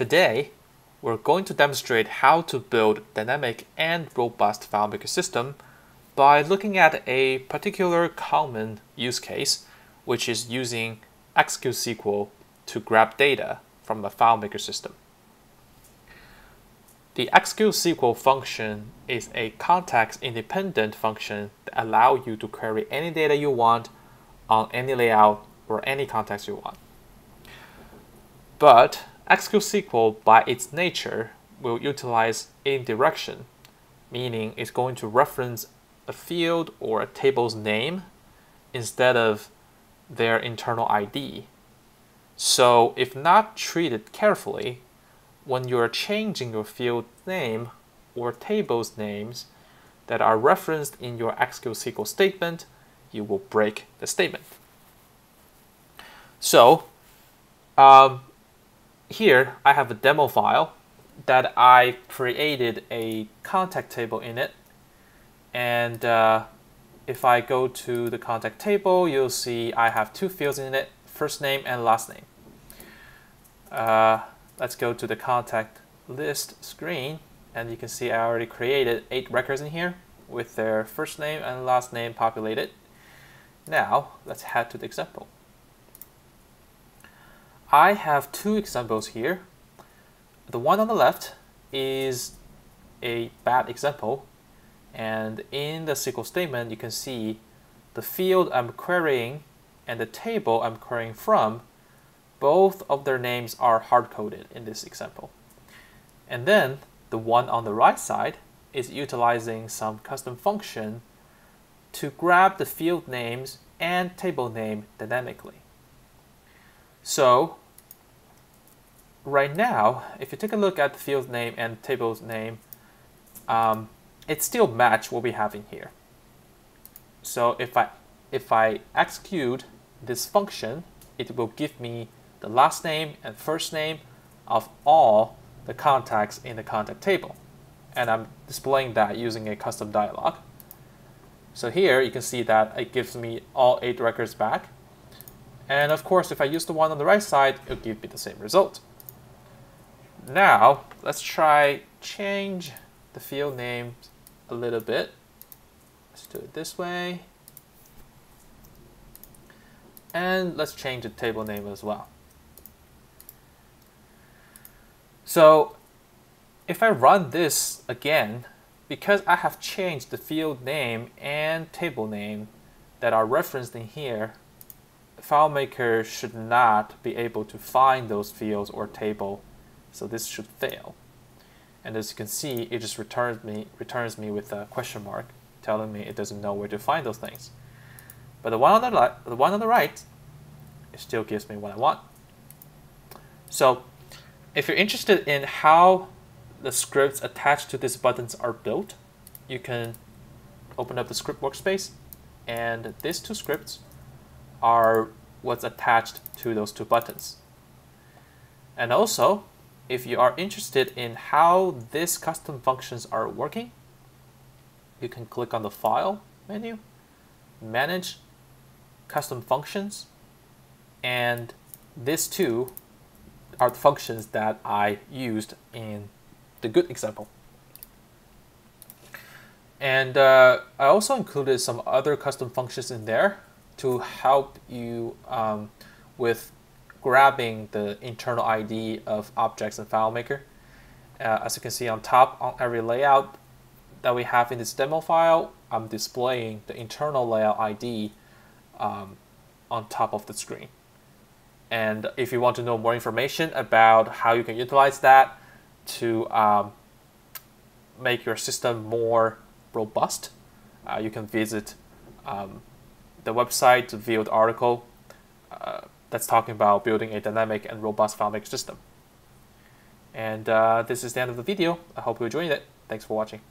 Today, we're going to demonstrate how to build dynamic and robust FileMaker system by looking at a particular common use case, which is using ExecuteSQL to grab data from the FileMaker system. The ExecuteSQL function is a context-independent function that allows you to query any data you want on any layout or any context you want. But ExecuteSQL, by its nature, will utilize indirection, meaning it's going to reference a field or a table's name instead of their internal ID. So if not treated carefully, when you're changing your field name or table's names that are referenced in your ExecuteSQL statement, you will break the statement. So here I have a demo file that I created a contact table in it, and if I go to the contact table, you'll see I have two fields in it, first name and last name. Let's go to the contact list screen, and you can see I already created 8 records in here with their first name and last name populated. Now let's head to the example. I have 2 examples here. The one on the left is a bad example, and in the SQL statement you can see the field I'm querying and the table I'm querying from, both of their names are hard-coded in this example. And then the one on the right side is utilizing some custom function to grab the field names and table name dynamically. So right now, if you take a look at the field name and table's name, it still match what we have in here. So if I execute this function, it will give me the last name and first name of all the contacts in the contact table. And I'm displaying that using a custom dialog. So here you can see that it gives me all 8 records back. And of course, if I use the one on the right side, it'll give me the same result. Now, let's try change the field names a little bit. Let's do it this way. And let's change the table name as well. So if I run this again, because I have changed the field name and table name that are referenced in here, FileMaker should not be able to find those fields or table, so this should fail. And as you can see, it just returns me with a question mark, telling me it doesn't know where to find those things. But the one on the right, it still gives me what I want. So if you're interested in how the scripts attached to these buttons are built, you can open up the script workspace, and these 2 scripts are what's attached to those 2 buttons. And also, if you are interested in how these custom functions are working, you can click on the File menu, Manage, Custom Functions, and these 2 are the functions that I used in the good example. And I also included some other custom functions in there to help you with grabbing the internal ID of objects in FileMaker. As you can see on top, on every layout that we have in this demo file, I'm displaying the internal layout ID on top of the screen. And if you want to know more information about how you can utilize that to make your system more robust, you can visit the website to view the article that's talking about building a dynamic and robust FileMaker system. And this is the end of the video. I hope you enjoyed it. Thanks for watching.